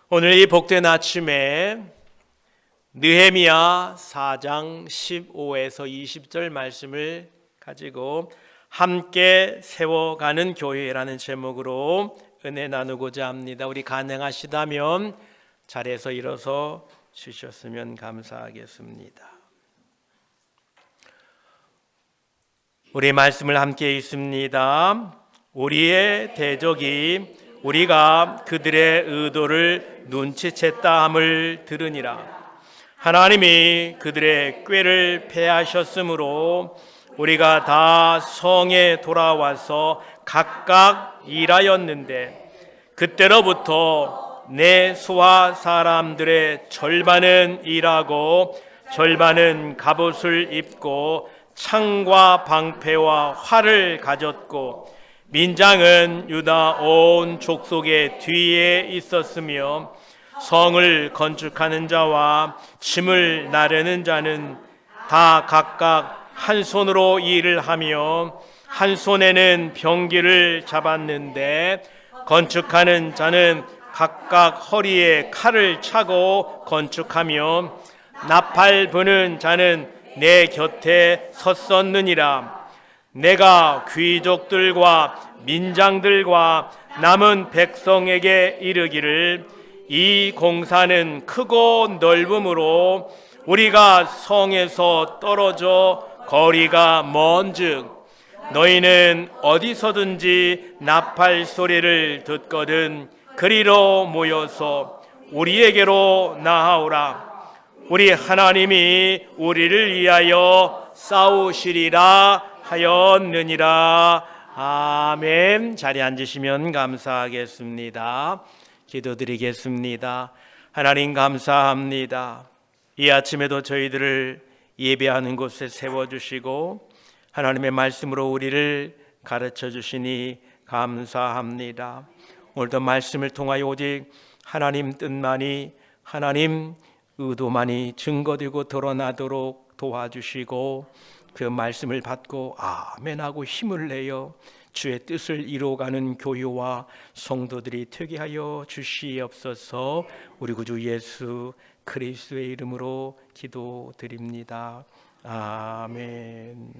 오늘 이 복된 아침에 느헤미야 4장 15에서 20절 말씀을 가지고 함께 세워가는 교회라는 제목으로 은혜 나누고자 합니다. 우리 가능하시다면 자리에서 일어서 주셨으면 감사하겠습니다. 우리 말씀을 함께 읽습니다. 우리의 대적이 우리가 그들의 의도를 눈치챘다 함을 들으니라. 하나님이 그들의 꾀를 패하셨으므로 우리가 다 성에 돌아와서 각각 일하였는데 그때로부터 내 수하 사람들의 절반은 일하고 절반은 갑옷을 입고 창과 방패와 활을 가졌고 민장은 유다 온 족속의 뒤에 있었으며 성을 건축하는 자와 짐을 나르는 자는 다 각각 한 손으로 일을 하며 한 손에는 병기를 잡았는데 건축하는 자는 각각 허리에 칼을 차고 건축하며 나팔 부는 자는 내 곁에 섰었느니라. 내가 귀족들과 민장들과 남은 백성에게 이르기를 이 공사는 크고 넓음으로 우리가 성에서 떨어져 거리가 먼즉 너희는 어디서든지 나팔 소리를 듣거든 그리로 모여서 우리에게로 나아오라. 우리 하나님이 우리를 위하여 싸우시리라 하였느니라. 아멘. 자리에 앉으시면 감사하겠습니다. 기도드리겠습니다. 하나님 감사합니다. 이 아침에도 저희들을 예배하는 곳에 세워주시고 하나님의 말씀으로 우리를 가르쳐 주시니 감사합니다. 오늘도 말씀을 통하여 오직 하나님 뜻만이, 하나님 의도만이 증거되고 드러나도록 도와주시고 그 말씀을 받고 아멘하고 힘을 내어 주의 뜻을 이루어가는 교회와 성도들이 되게 하여 주시옵소서. 우리 구주 예수 그리스도의 이름으로 기도드립니다. 아멘.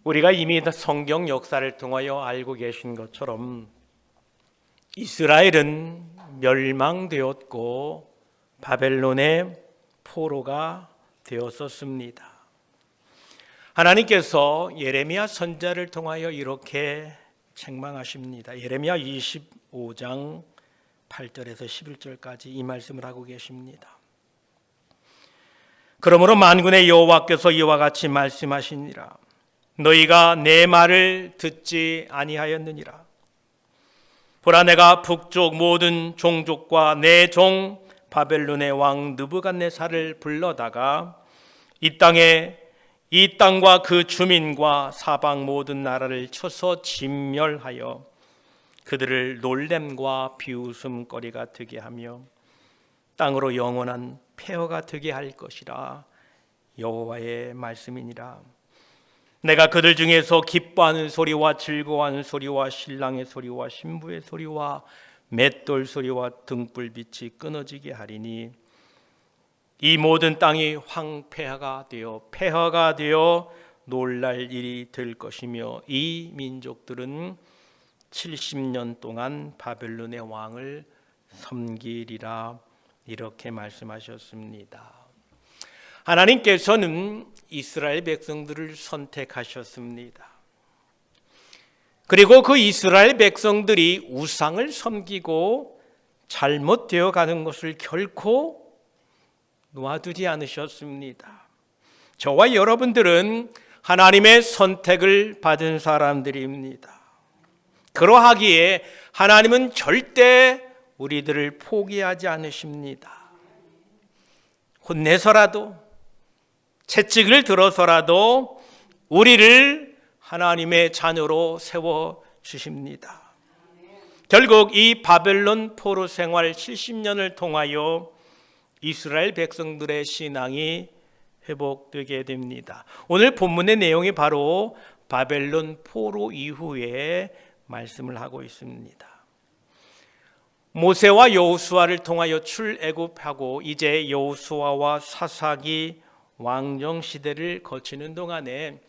우리가 이미 성경 역사를 통하여 알고 계신 것처럼 이스라엘은 멸망되었고 바벨론의 포로가 되었었습니다. 하나님께서 예레미야 선지자를 통하여 이렇게 책망하십니다. 예레미야 25장 8절에서 11절까지 이 말씀을 하고 계십니다. 그러므로 만군의 여호와께서 이와 같이 말씀하시니라. 너희가 내 말을 듣지 아니하였느니라. 보라, 내가 북쪽 모든 종족과 내 종 바벨론의 왕 느부갓네살을 불러다가 이 땅과 그 주민과 사방 모든 나라를 쳐서 진멸하여 그들을 놀램과 비웃음거리가 되게 하며 땅으로 영원한 폐허가 되게 할 것이라. 여호와의 말씀이니라. 내가 그들 중에서 기뻐하는 소리와 즐거워하는 소리와 신랑의 소리와 신부의 소리와 맷돌 소리와 등불빛이 끊어지게 하리니 이 모든 땅이 황폐화가 되어 폐허가 되어 놀랄 일이 될 것이며 이 민족들은 70년 동안 바벨론의 왕을 섬기리라. 이렇게 말씀하셨습니다. 하나님께서는 이스라엘 백성들을 선택하셨습니다. 그리고 그 이스라엘 백성들이 우상을 섬기고 잘못되어 가는 것을 결코 놔두지 않으셨습니다. 저와 여러분들은 하나님의 선택을 받은 사람들입니다. 그러하기에 하나님은 절대 우리들을 포기하지 않으십니다. 혼내서라도 채찍을 들어서라도 우리를 하나님의 자녀로 세워주십니다. 결국 이 바벨론 포로 생활 70년을 통하여 이스라엘 백성들의 신앙이 회복되게 됩니다. 오늘 본문의 내용이 바로 바벨론 포로 이후에 말씀을 하고 있습니다. 모세와 여호수아를 통하여 출애굽하고 이제 여호수아와 사사기 왕정 시대를 거치는 동안에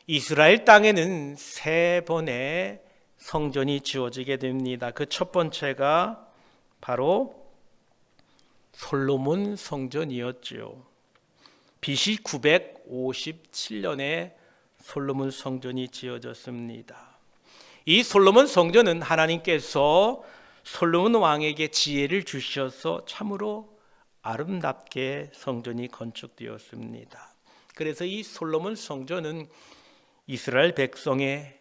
이스라엘 땅에는 세 번의 성전이 지어지게 됩니다. 그 첫 번째가 바로 솔로몬 성전이었지요. BC 957년에 솔로몬 성전이 지어졌습니다. 이 솔로몬 성전은 하나님께서 솔로몬 왕에게 지혜를 주셔서 참으로 아름답게 성전이 건축되었습니다. 그래서 이 솔로몬 성전은 이스라엘 백성의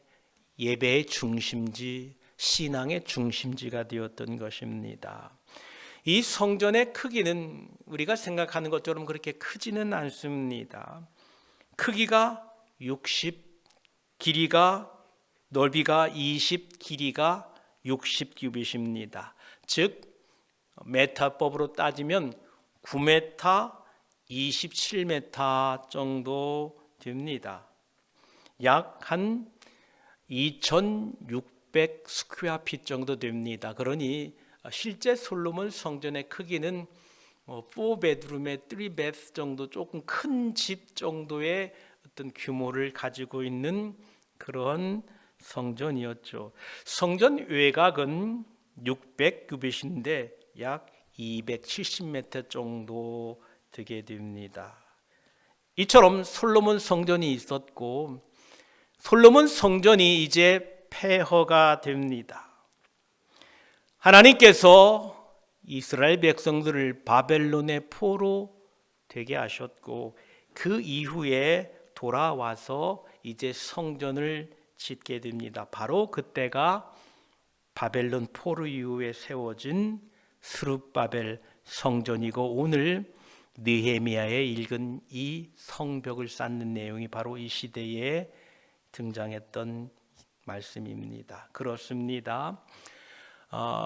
예배의 중심지, 신앙의 중심지가 되었던 것입니다. 이 성전의 크기는 우리가 생각하는 것처럼 그렇게 크지는 않습니다. 크기가 60, 길이가 넓이가 20, 길이가 60 규빗입니다. 즉 메타법으로 따지면 9m, 27m 정도 됩니다. 약 한 2,600 스퀘어핏 정도 됩니다. 그러니 실제 솔로몬 성전의 크기는 4베드룸의 3베드 정도 조금 큰 집 정도의 어떤 규모를 가지고 있는 그런 성전이었죠. 성전 외곽은 600 규빗인데 약 270m 정도 되게 됩니다. 이처럼 솔로몬 성전이 있었고 솔로몬 성전이 이제 폐허가 됩니다. 하나님께서 이스라엘 백성들을 바벨론의 포로 되게 하셨고 그 이후에 돌아와서 이제 성전을 짓게 됩니다. 바로 그때가 바벨론 포로 이후에 세워진 스룹바벨 성전이고 오늘 느헤미야에 읽은 이 성벽을 쌓는 내용이 바로 이 시대에 등장했던 말씀입니다. 그렇습니다.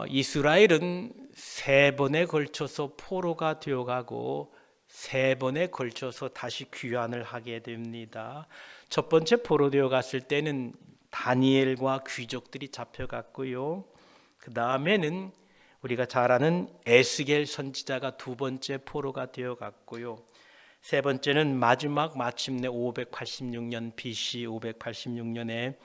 이스라엘은 세 번에 걸쳐서 포로가 되어가고 세 번에 걸쳐서 다시 귀환을 하게 됩니다. 첫 번째 포로 되어 갔을 때는 다니엘과 귀족들이 잡혀갔고요. 그 다음에는 우리가 잘 아는 에스겔 선지자가 두 번째 포로가 되어 갔고요. 세 번째는 마침내 586년 BC 586년에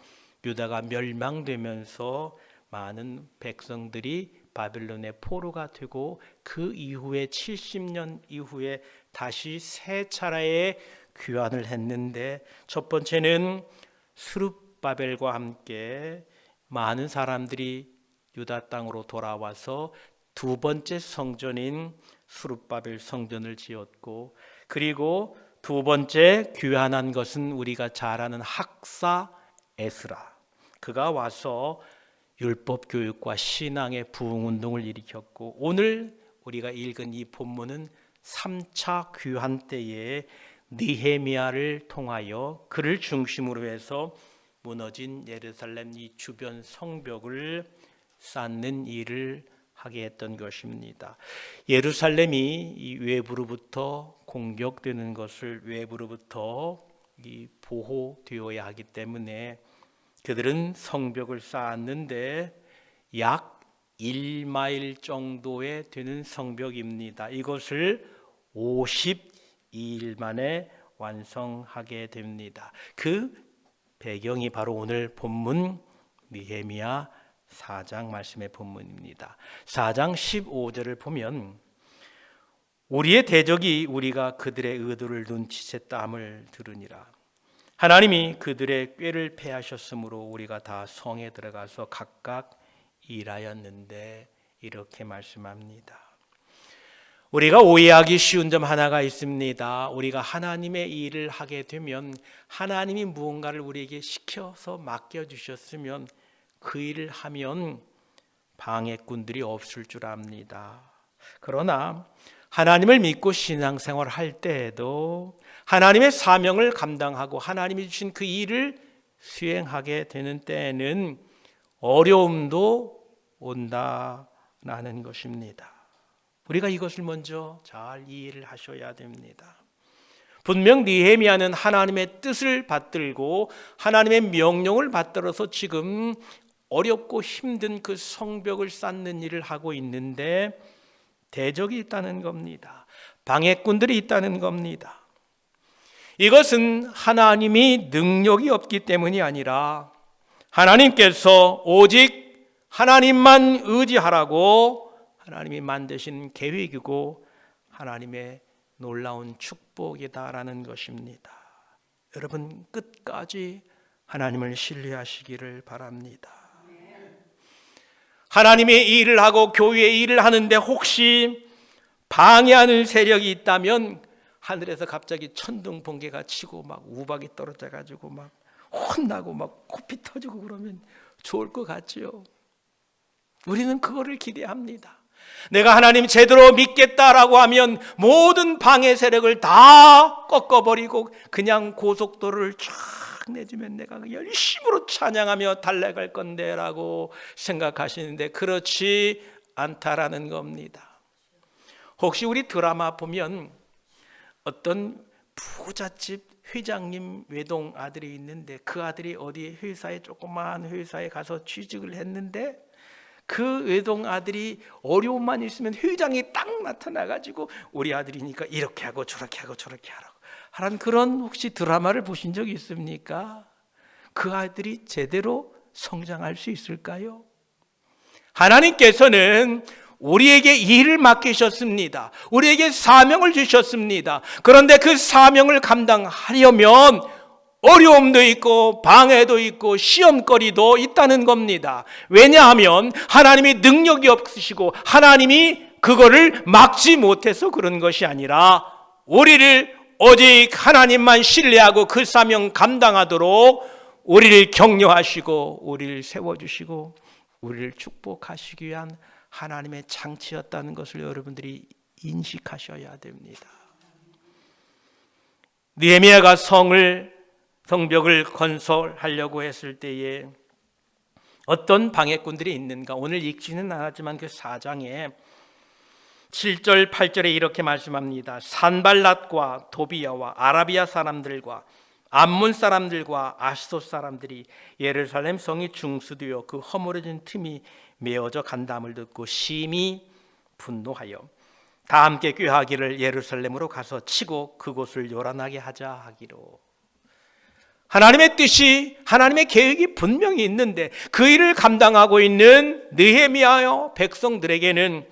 유다가 멸망되면서 많은 백성들이 바벨론의 포로가 되고 그 이후에 70년 이후에 다시 세 차례의 귀환을 했는데 첫 번째는 스룹바벨과 함께 많은 사람들이 유다 땅으로 돌아와서 두 번째 성전인 스룹바벨 성전을 지었고 그리고 두 번째 귀환한 것은 우리가 잘 아는 학사 에스라 그가 와서 율법 교육과 신앙의 부흥 운동을 일으켰고 오늘 우리가 읽은 이 본문은 3차 귀환 때에 느헤미야를 통하여 그를 중심으로 해서 무너진 예루살렘 이 주변 성벽을 쌓는 일을 하게 했던 것입니다. 예루살렘이 이 외부로부터 공격되는 것을 외부로부터 보호되어야 하기 때문에 그들은 성벽을 쌓았는데 약 1마일 정도에 되는 성벽입니다. 이것을 52일 만에 완성하게 됩니다. 그 배경이 바로 오늘 본문 느헤미야 4장 말씀의 본문입니다. 4장 15절을 보면 우리의 대적이 우리가 그들의 의도를 눈치챘다함을 들으니라. 하나님이 그들의 꾀를 패하셨으므로 우리가 다 성에 들어가서 각각 일하였는데 이렇게 말씀합니다. 우리가 오해하기 쉬운 점 하나가 있습니다. 우리가 하나님의 일을 하게 되면 하나님이 무언가를 우리에게 시켜서 맡겨주셨으면 그 일을 하면 방해꾼들이 없을 줄 압니다. 그러나 하나님을 믿고 신앙생활을 할 때에도 하나님의 사명을 감당하고 하나님이 주신 그 일을 수행하게 되는 때에는 어려움도 온다라는 것입니다. 우리가 이것을 먼저 잘 이해를 하셔야 됩니다. 분명 느헤미야는 하나님의 뜻을 받들고 하나님의 명령을 받들어서 지금 어렵고 힘든 그 성벽을 쌓는 일을 하고 있는데 대적이 있다는 겁니다. 방해꾼들이 있다는 겁니다. 이것은 하나님이 능력이 없기 때문이 아니라 하나님께서 오직 하나님만 의지하라고 하나님이 만드신 계획이고 하나님의 놀라운 축복이다라는 것입니다. 여러분 끝까지 하나님을 신뢰하시기를 바랍니다. 하나님의 일을 하고 교회의 일을 하는데 혹시 방해하는 세력이 있다면 하늘에서 갑자기 천둥 번개가 치고 막 우박이 떨어져 가지고 막 혼나고 막 코피 터지고 그러면 좋을 것 같지요. 우리는 그거를 기대합니다. 내가 하나님 제대로 믿겠다라고 하면 모든 방해 세력을 다 꺾어버리고 그냥 고속도로를 쫙 내주면 내가 열심으로 찬양하며 달려갈 건데 라고 생각하시는데 그렇지 않다라는 겁니다. 혹시 우리 드라마 보면 어떤 부잣집 회장님 외동 아들이 있는데 그 아들이 어디 회사에 조그마한 회사에 가서 취직을 했는데 그 외동 아들이 어려움만 있으면 회장이 딱 나타나가지고 우리 아들이니까 이렇게 하고 저렇게 하고 저렇게 하라고 하는 그런 혹시 드라마를 보신 적이 있습니까? 그 아들이 제대로 성장할 수 있을까요? 하나님께서는 우리에게 일을 맡기셨습니다. 우리에게 사명을 주셨습니다. 그런데 그 사명을 감당하려면 어려움도 있고 방해도 있고 시험거리도 있다는 겁니다. 왜냐하면 하나님이 능력이 없으시고 하나님이 그거를 막지 못해서 그런 것이 아니라 우리를 오직 하나님만 신뢰하고 그 사명 감당하도록 우리를 격려하시고 우리를 세워주시고 우리를 축복하시기 위한 하나님의 장치였다는 것을 여러분들이 인식하셔야 됩니다. 느헤미야가 성벽을 건설하려고 했을 때에 어떤 방해꾼들이 있는가? 오늘 읽지는 않았지만 그 4장에 7절 8절에 이렇게 말씀합니다. 산발랏과 도비야와 아라비아 사람들과 암몬 사람들과 아스돗 사람들이 예루살렘 성이 중수되어 그 허물어진 틈이 메어져 간담을 듣고 심히 분노하여 다 함께 꾀하기를 예루살렘으로 가서 치고 그곳을 요란하게 하자 하기로. 하나님의 뜻이 하나님의 계획이 분명히 있는데 그 일을 감당하고 있는 느헤미야여 백성들에게는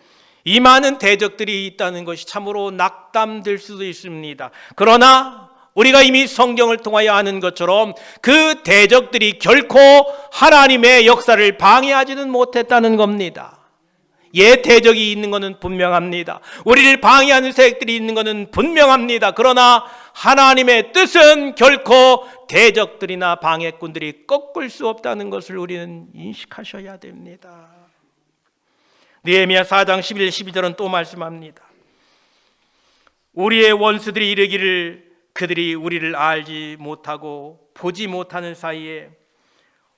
이 많은 대적들이 있다는 것이 참으로 낙담될 수도 있습니다. 그러나 우리가 이미 성경을 통하여 아는 것처럼 그 대적들이 결코 하나님의 역사를 방해하지는 못했다는 겁니다. 대적이 있는 것은 분명합니다. 우리를 방해하는 세력들이 있는 것은 분명합니다. 그러나 하나님의 뜻은 결코 대적들이나 방해꾼들이 꺾을 수 없다는 것을 우리는 인식하셔야 됩니다. 느헤미야 4장 11, 12절은 또 말씀합니다. 우리의 원수들이 이르기를 그들이 우리를 알지 못하고 보지 못하는 사이에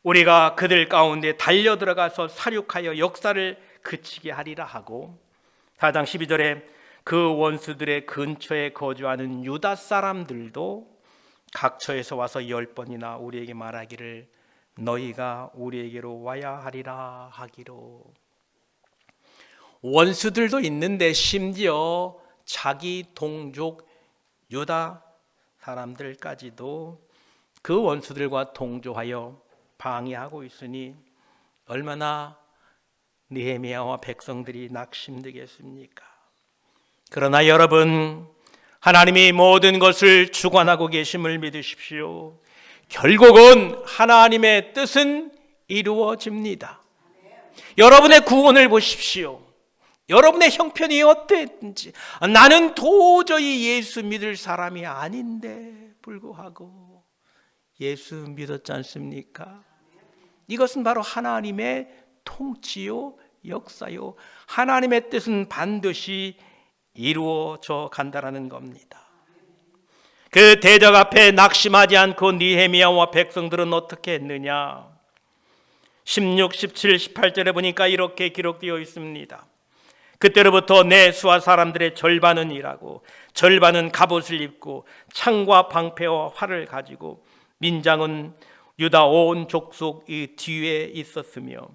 우리가 그들 가운데 달려들어가서 사륙하여 역사를 그치게 하리라 하고 4장 12절에 그 원수들의 근처에 거주하는 유다 사람들도 각처에서 와서 10번이나 우리에게 말하기를 너희가 우리에게로 와야 하리라 하기로. 원수들도 있는데 심지어 자기 동족 유다 사람들까지도 그 원수들과 동조하여 방해하고 있으니 얼마나 느헤미야와 백성들이 낙심되겠습니까? 그러나 여러분, 하나님이 모든 것을 주관하고 계심을 믿으십시오. 결국은 하나님의 뜻은 이루어집니다. 여러분의 구원을 보십시오. 여러분의 형편이 어땠든지 나는 도저히 예수 믿을 사람이 아닌데 불구하고 예수 믿었지 않습니까? 이것은 바로 하나님의 통치요 역사요 하나님의 뜻은 반드시 이루어져 간다라는 겁니다. 그 대적 앞에 낙심하지 않고 느헤미야와 백성들은 어떻게 했느냐? 16, 17, 18절에 보니까 이렇게 기록되어 있습니다. 그때로부터 내 수하 사람들의 절반은 일하고 절반은 갑옷을 입고 창과 방패와 활을 가지고 민장은 유다 온 족속이 뒤에 있었으며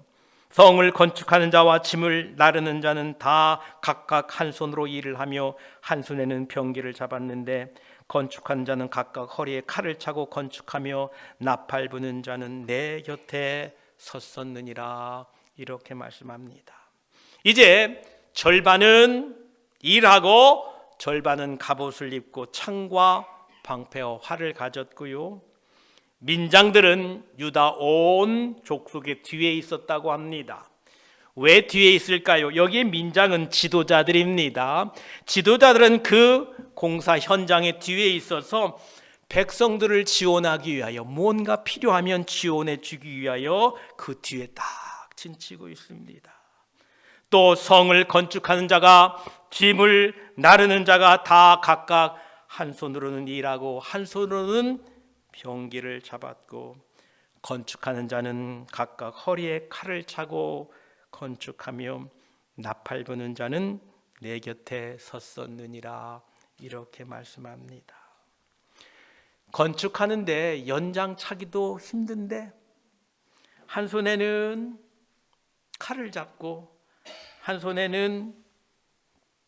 성을 건축하는 자와 짐을 나르는 자는 다 각각 한 손으로 일을 하며 한 손에는 병기를 잡았는데 건축하는 자는 각각 허리에 칼을 차고 건축하며 나팔 부는 자는 내 곁에 섰었느니라. 이렇게 말씀합니다. 이제 절반은 일하고 절반은 갑옷을 입고 창과 방패와 활을 가졌고요, 민장들은 유다 온 족속의 뒤에 있었다고 합니다. 왜 뒤에 있을까요? 여기에 민장은 지도자들입니다. 지도자들은 그 공사 현장의 뒤에 있어서 백성들을 지원하기 위하여, 뭔가 필요하면 지원해 주기 위하여 그 뒤에 딱 진치고 있습니다. 또 성을 건축하는 자가, 짐을 나르는 자가 다 각각 한 손으로는 일하고 한 손으로는 병기를 잡았고, 건축하는 자는 각각 허리에 칼을 차고 건축하며 나팔 부는 자는 내 곁에 섰었느니라. 이렇게 말씀합니다. 건축하는데 연장 차기도 힘든데 한 손에는 칼을 잡고 한 손에는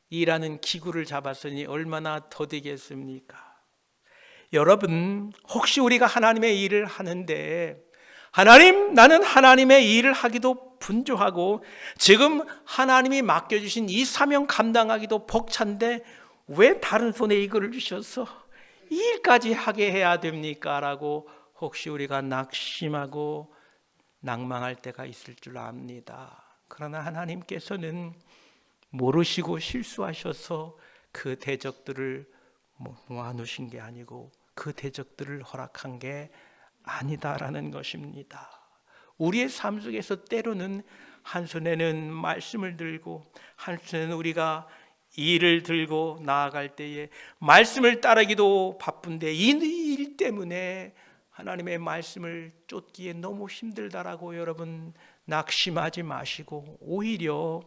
일하는 기구를 잡았으니 얼마나 더디겠습니까? 여러분, 혹시 우리가 하나님의 일을 하는데 하나님, 나는 하나님의 일을 하기도 분주하고 지금 하나님이 맡겨주신 이 사명 감당하기도 벅찬데 왜 다른 손에 이거를 주셔서 이 일까지 하게 해야 됩니까? 라고 혹시 우리가 낙심하고 낭망할 때가 있을 줄 압니다. 그러나 하나님께서는 모르시고 실수하셔서 그 대적들을 모아놓으신 게 아니고 그 대적들을 허락한 게 아니다라는 것입니다. 우리의 삶 속에서 때로는 한 손에는 말씀을 들고 한 손에는 우리가 일을 들고 나아갈 때에 말씀을 따르기도 바쁜데 이 일 때문에 하나님의 말씀을 쫓기에 너무 힘들다라고 여러분 낙심하지 마시고, 오히려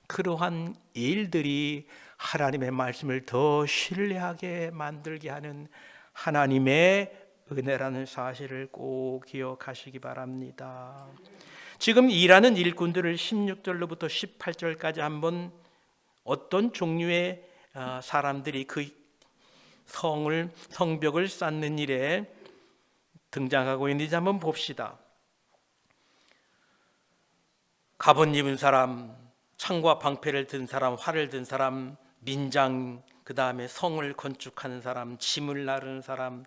그러한 일들이 하나님의 말씀을 더 신뢰하게 만들게 하는 하나님의 은혜라는 사실을 꼭 기억하시기 바랍니다. 지금 일하는 일꾼들을 16절로부터 18절까지 한번 어떤 종류의 사람들이 그 성벽을 쌓는 일에 등장하고 있는지 한번 봅시다. 갑옷 입은 사람, 창과 방패를 든 사람, 활을 든 사람, 민장, 그 다음에 성을 건축하는 사람, 짐을 나르는 사람,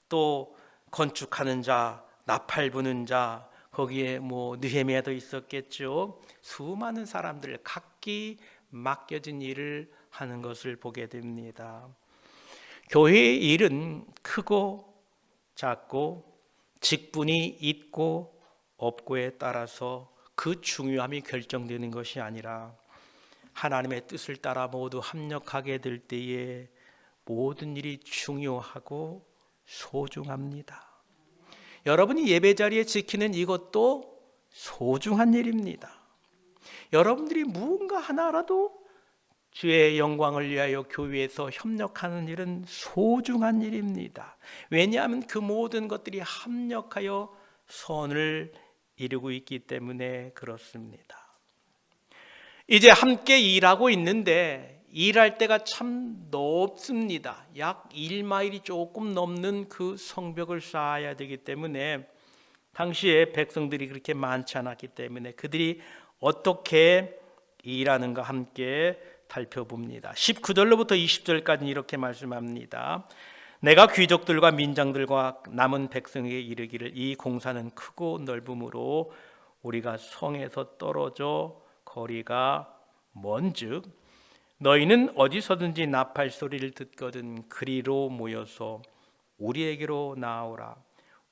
또 건축하는 자, 나팔 부는 자, 거기에 느헤미야도 있었겠죠. 수많은 사람들 각기 맡겨진 일을 하는 것을 보게 됩니다. 교회의 일은 크고 작고 직분이 있고 없고에 따라서 그 중요함이 결정되는 것이 아니라 하나님의 뜻을 따라 모두 합력하게 될 때에 모든 일이 중요하고 소중합니다. 여러분이 예배 자리에 지키는 이것도 소중한 일입니다. 여러분들이 무언가 하나라도 주의 영광을 위하여 교회에서 협력하는 일은 소중한 일입니다. 왜냐하면 그 모든 것들이 합력하여 선을 이루고 있기 때문에 그렇습니다. 이제 함께 일하고 있는데 일할 때가 참 높습니다. 약 1마일이 조금 넘는 그 성벽을 쌓아야 되기 때문에 당시에 백성들이 그렇게 많지 않았기 때문에 그들이 어떻게 일하는가 함께 살펴봅니다. 19절로부터 20절까지 이렇게 말씀합니다. 내가 귀족들과 민장들과 남은 백성에게 이르기를 이 공사는 크고 넓음으로 우리가 성에서 떨어져 거리가 먼즉 너희는 어디서든지 나팔 소리를 듣거든 그리로 모여서 우리에게로 나아오라.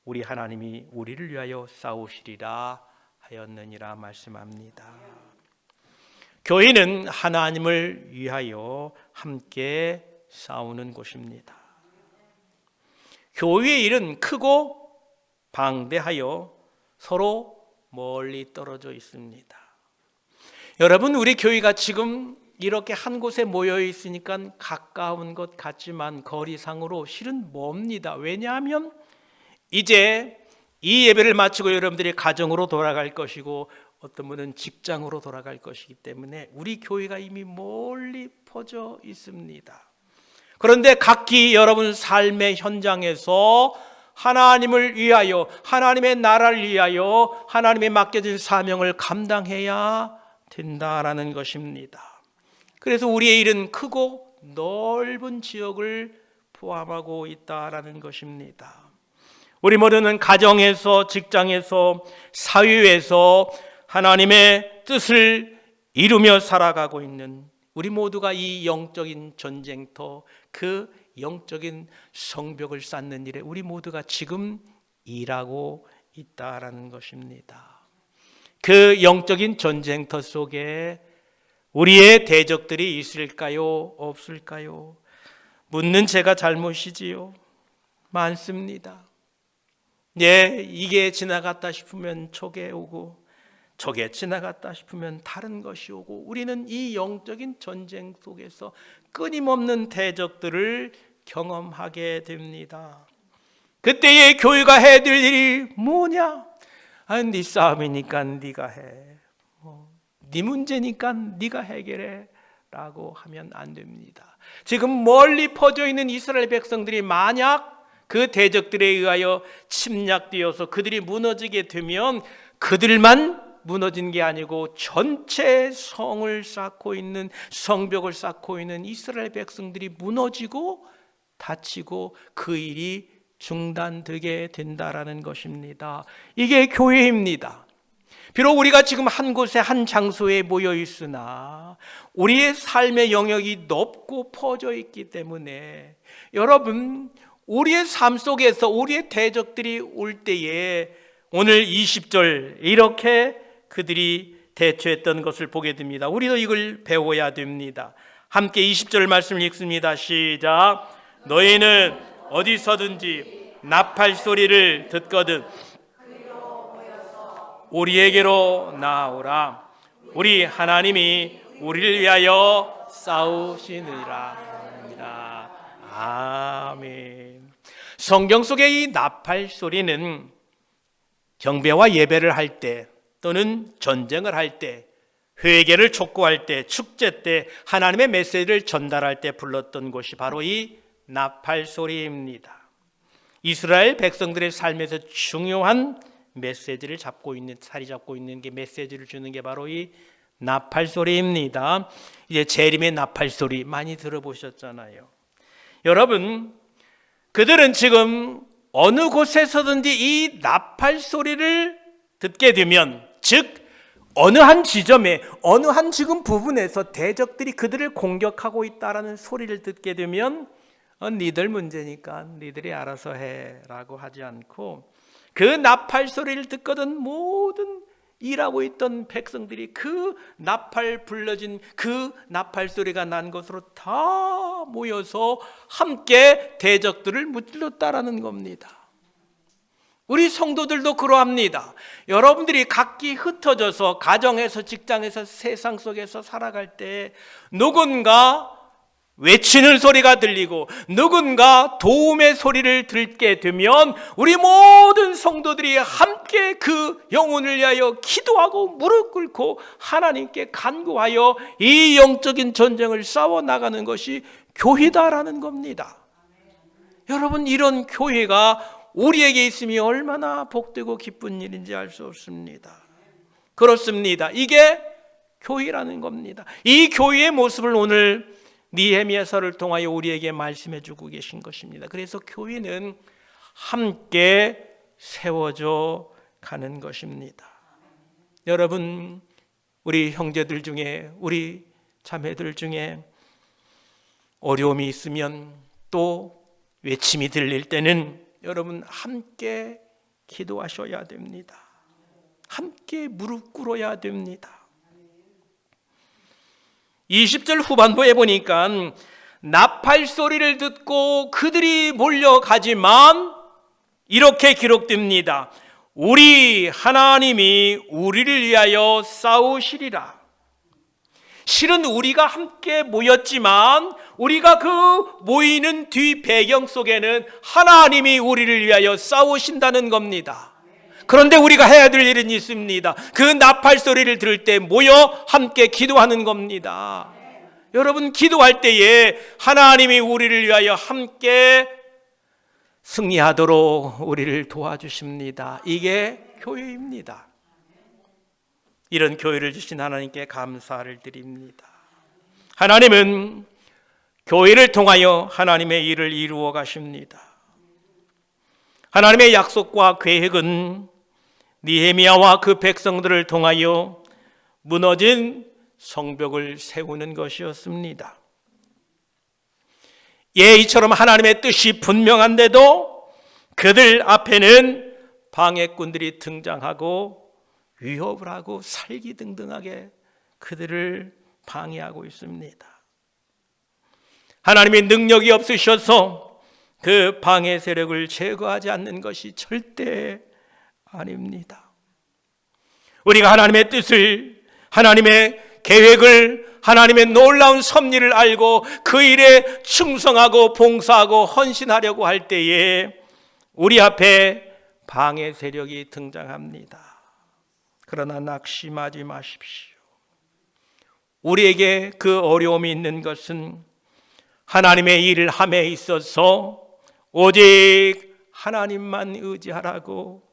우리 하나님이 우리를 위하여 싸우시리라 하였느니라 말씀합니다. 교회는 하나님을 위하여 함께 싸우는 곳입니다. 교회의 일은 크고 방대하여 서로 멀리 떨어져 있습니다. 여러분, 우리 교회가 지금 이렇게 한 곳에 모여 있으니까 가까운 것 같지만 거리상으로 실은 멉니다. 왜냐하면 이제 이 예배를 마치고 여러분들이 가정으로 돌아갈 것이고 어떤 분은 직장으로 돌아갈 것이기 때문에 우리 교회가 이미 멀리 퍼져 있습니다. 그런데 각기 여러분 삶의 현장에서 하나님을 위하여, 하나님의 나라를 위하여 하나님의 맡겨진 사명을 감당해야 된다라는 것입니다. 그래서 우리의 일은 크고 넓은 지역을 포함하고 있다라는 것입니다. 우리 모두는 가정에서, 직장에서, 사회에서 하나님의 뜻을 이루며 살아가고 있는 우리 모두가 이 영적인 전쟁터, 그 영적인 성벽을 쌓는 일에 우리 모두가 지금 일하고 있다라는 것입니다. 그 영적인 전쟁터 속에 우리의 대적들이 있을까요? 없을까요? 묻는 제가 잘못이지요. 많습니다. 예, 이게 지나갔다 싶으면 저게 오고 저게 지나갔다 싶으면 다른 것이 오고 우리는 이 영적인 전쟁 속에서 끊임없는 대적들을 경험하게 됩니다. 그때의 교회가 해야 될 일이 뭐냐? 네 싸움이니까 네가 해. 네 문제니까 네가 해결해 라고 하면 안 됩니다. 지금 멀리 퍼져 있는 이스라엘 백성들이 만약 그 대적들에 의하여 침략되어서 그들이 무너지게 되면 그들만 무너진 게 아니고 전체 성을 쌓고 있는, 성벽을 쌓고 있는 이스라엘 백성들이 무너지고 다치고 그 일이 중단되게 된다라는 것입니다. 이게 교회입니다. 비록 우리가 지금 한 곳에, 한 장소에 모여 있으나 우리의 삶의 영역이 넓고 퍼져 있기 때문에 여러분, 우리의 삶 속에서 우리의 대적들이 올 때에 오늘 20절 이렇게 그들이 대처했던 것을 보게 됩니다. 우리도 이걸 배워야 됩니다. 함께 20절 말씀을 읽습니다. 시작. 너희는 어디서든지 나팔 소리를 듣거든 우리에게로 나오라. 우리 하나님이 우리를 위하여 싸우시느니라. 아멘. 성경 속의 이 나팔 소리는 경배와 예배를 할 때 또는 전쟁을 할 때, 회개를 촉구할 때, 축제 때, 하나님의 메시지를 전달할 때 불렀던 것이 바로 이 나팔 소리입니다. 이스라엘 백성들의 삶에서 중요한 메시지를 자리 잡고 있는 게, 메시지를 주는 게 바로 이 나팔 소리입니다. 이제 재림의 나팔 소리 많이 들어보셨잖아요. 여러분, 그들은 지금 어느 곳에서든지 이 나팔 소리를 듣게 되면, 즉 어느 한 지점에, 어느 한 지금 부분에서 대적들이 그들을 공격하고 있다라는 소리를 듣게 되면 니들 문제니까 니들이 알아서 해라고 하지 않고, 그 나팔 소리를 듣거든 모든 일하고 있던 백성들이 그 나팔 불러진 그 나팔 소리가 난 것으로 다 모여서 함께 대적들을 무찔렀다라는 겁니다. 우리 성도들도 그러합니다. 여러분들이 각기 흩어져서 가정에서, 직장에서, 세상 속에서 살아갈 때 누군가 외치는 소리가 들리고 누군가 도움의 소리를 듣게 되면 우리 모든 성도들이 함께 그 영혼을 위하여 기도하고 무릎 꿇고 하나님께 간구하여 이 영적인 전쟁을 싸워나가는 것이 교회다라는 겁니다. 여러분, 이런 교회가 우리에게 있음이 얼마나 복되고 기쁜 일인지 알 수 없습니다. 그렇습니다. 이게 교회라는 겁니다. 이 교회의 모습을 오늘 느헤미야서를 통하여 우리에게 말씀해 주고 계신 것입니다. 그래서 교회는 함께 세워져 가는 것입니다. 여러분, 우리 형제들 중에, 우리 자매들 중에 어려움이 있으면, 또 외침이 들릴 때는 여러분 함께 기도하셔야 됩니다. 함께 무릎 꿇어야 됩니다. 20절 후반부에 보니까 나팔 소리를 듣고 그들이 몰려가지만 이렇게 기록됩니다. 우리 하나님이 우리를 위하여 싸우시리라. 실은 우리가 함께 모였지만 우리가 그 모이는 뒤 배경 속에는 하나님이 우리를 위하여 싸우신다는 겁니다. 그런데 우리가 해야 될 일은 있습니다. 그 나팔 소리를 들을 때 모여 함께 기도하는 겁니다. 여러분, 기도할 때에 하나님이 우리를 위하여 함께 승리하도록 우리를 도와주십니다. 이게 교회입니다. 이런 교회를 주신 하나님께 감사를 드립니다. 하나님은 교회를 통하여 하나님의 일을 이루어 가십니다. 하나님의 약속과 계획은 느헤미야와 그 백성들을 통하여 무너진 성벽을 세우는 것이었습니다. 이처럼 하나님의 뜻이 분명한데도 그들 앞에는 방해꾼들이 등장하고 위협을 하고 살기등등하게 그들을 방해하고 있습니다. 하나님의 능력이 없으셔서 그 방해 세력을 제거하지 않는 것이 절대 아닙니다. 우리가 하나님의 뜻을, 하나님의 계획을, 하나님의 놀라운 섭리를 알고 그 일에 충성하고 봉사하고 헌신하려고 할 때에 우리 앞에 방해 세력이 등장합니다. 그러나 낙심하지 마십시오. 우리에게 그 어려움이 있는 것은 하나님의 일을 함에 있어서 오직 하나님만 의지하라고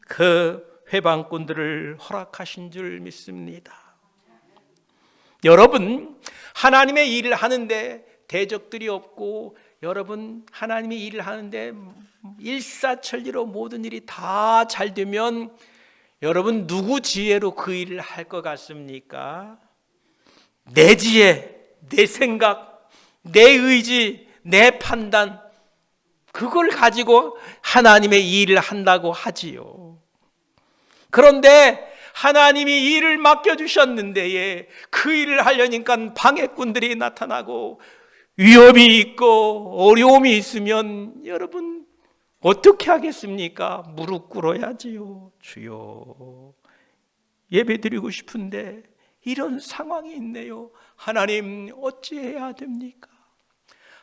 그 회방꾼들을 허락하신 줄 믿습니다. 여러분, 하나님의 일을 하는데 대적들이 없고, 여러분 하나님의 일을 하는데 일사천리로 모든 일이 다 잘 되면 여러분 누구 지혜로 그 일을 할 것 같습니까? 내 지혜, 내 생각, 내 의지, 내 판단, 그걸 가지고 하나님의 일을 한다고 하지요. 그런데 하나님이 일을 맡겨주셨는데 그 일을 하려니까 방해꾼들이 나타나고 위협이 있고 어려움이 있으면 여러분 어떻게 하겠습니까? 무릎 꿇어야지요. 주여, 예배드리고 싶은데 이런 상황이 있네요. 하나님, 어찌해야 됩니까?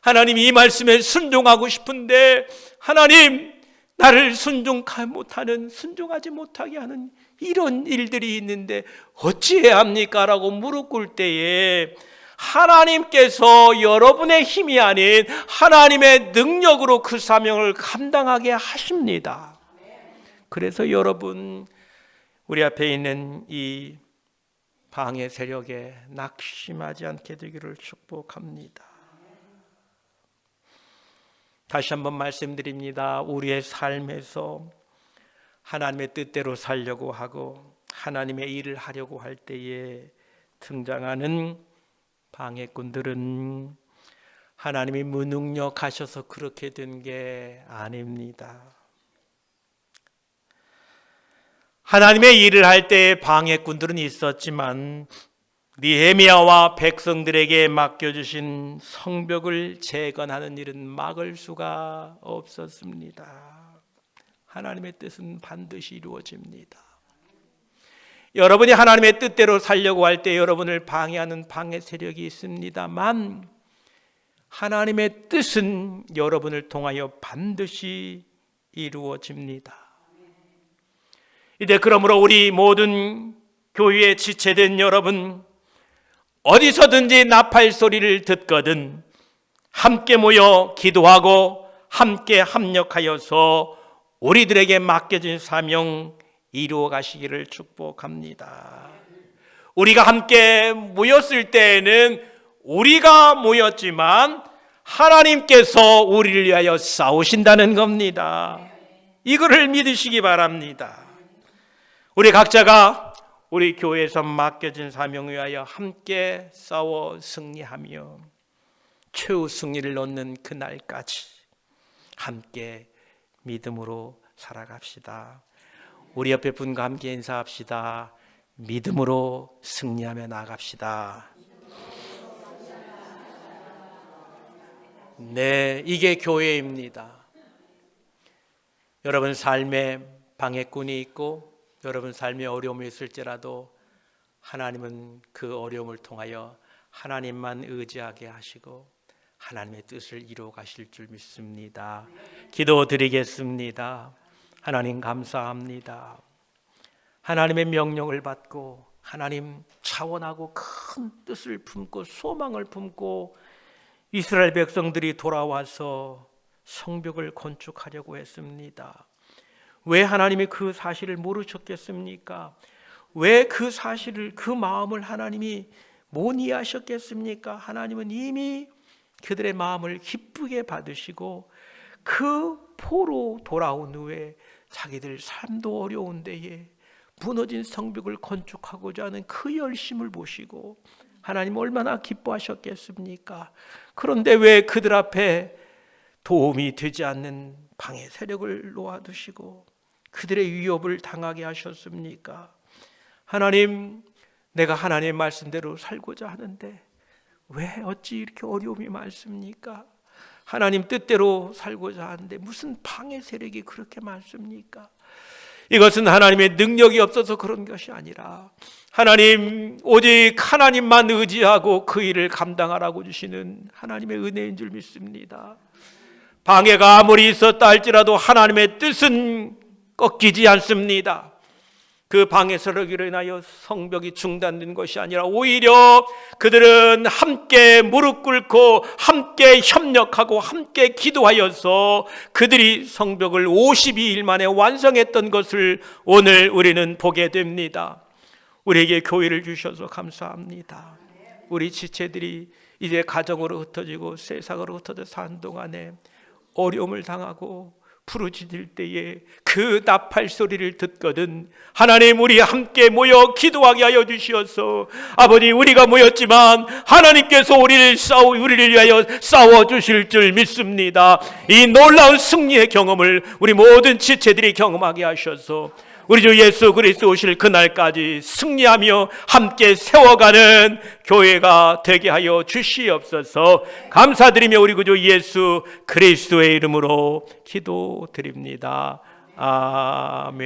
하나님, 이 말씀에 순종하고 싶은데 하나님, 나를 순종하지 못하게 하는 이런 일들이 있는데 어찌해야 합니까? 라고 무릎 꿇을 때에 하나님께서 여러분의 힘이 아닌 하나님의 능력으로 그 사명을 감당하게 하십니다. 그래서 여러분, 우리 앞에 있는 이 방해 세력에 낙심하지 않게 되기를 축복합니다. 다시 한번 말씀드립니다. 우리의 삶에서 하나님의 뜻대로 살려고 하고 하나님의 일을 하려고 할 때에 등장하는 방해꾼들은 하나님이 무능력하셔서 그렇게 된 게 아닙니다. 하나님의 일을 할 때 방해꾼들은 있었지만 느헤미야와 백성들에게 맡겨주신 성벽을 재건하는 일은 막을 수가 없었습니다. 하나님의 뜻은 반드시 이루어집니다. 여러분이 하나님의 뜻대로 살려고 할 때 여러분을 방해하는 방해 세력이 있습니다만 하나님의 뜻은 여러분을 통하여 반드시 이루어집니다. 이제 그러므로 우리 모든 교회에 지체된 여러분, 어디서든지 나팔 소리를 듣거든 함께 모여 기도하고 함께 합력하여서 우리들에게 맡겨진 사명 이루어 가시기를 축복합니다. 우리가 함께 모였을 때에는 우리가 모였지만 하나님께서 우리를 위하여 싸우신다는 겁니다. 이거를 믿으시기 바랍니다. 우리 각자가 우리 교회에서 맡겨진 사명을 위하여 함께 싸워 승리하며 최후 승리를 얻는 그날까지 함께 믿음으로 살아갑시다. 우리 옆에 분과 함께 인사합시다. 믿음으로 승리하며 나아갑시다. 네, 이게 교회입니다. 여러분 삶에 방해꾼이 있고 여러분 삶에 어려움이 있을지라도 하나님은 그 어려움을 통하여 하나님만 의지하게 하시고 하나님의 뜻을 이루어 가실 줄 믿습니다. 기도드리겠습니다. 하나님 감사합니다. 하나님의 명령을 받고 하나님 차원하고 큰 뜻을 품고 소망을 품고 이스라엘 백성들이 돌아와서 성벽을 건축하려고 했습니다. 왜 하나님이 그 사실을 모르셨겠습니까? 왜 그 사실을, 그 마음을 하나님이 못 이해하셨겠습니까? 하나님은 이미 그들의 마음을 기쁘게 받으시고 그 포로 돌아온 후에 자기들 삶도 어려운 데에 무너진 성벽을 건축하고자 하는 그 열심을 보시고 하나님 얼마나 기뻐하셨겠습니까? 그런데 왜 그들 앞에 도움이 되지 않는 방해 세력을 놓아두시고 그들의 위협을 당하게 하셨습니까? 하나님, 내가 하나님의 말씀대로 살고자 하는데 왜 어찌 이렇게 어려움이 많습니까? 하나님 뜻대로 살고자 하는데 무슨 방해 세력이 그렇게 많습니까? 이것은 하나님의 능력이 없어서 그런 것이 아니라 하나님, 오직 하나님만 의지하고 그 일을 감당하라고 주시는 하나님의 은혜인 줄 믿습니다. 방해가 아무리 있었다 할지라도 하나님의 뜻은 꺾이지 않습니다. 그 방해 세력으로 인하여 성벽이 중단된 것이 아니라 오히려 그들은 함께 무릎 꿇고 함께 협력하고 함께 기도하여서 그들이 성벽을 52일 만에 완성했던 것을 오늘 우리는 보게 됩니다. 우리에게 교회를 주셔서 감사합니다. 우리 지체들이 이제 가정으로 흩어지고 세상으로 흩어져 사는 동안에 어려움을 당하고 부르짖을 때에 그 나팔 소리를 듣거든 하나님, 우리 함께 모여 기도하게 하여 주시옵소서. 아버지, 우리가 모였지만 하나님께서 우리를 위하여 싸워 주실 줄 믿습니다. 이 놀라운 승리의 경험을 우리 모든 지체들이 경험하게 하셔서 우리 주 예수 그리스도 오실 그날까지 승리하며 함께 세워가는 교회가 되게 하여 주시옵소서. 감사드리며 우리 구주 예수 그리스도의 이름으로 기도드립니다. 아멘.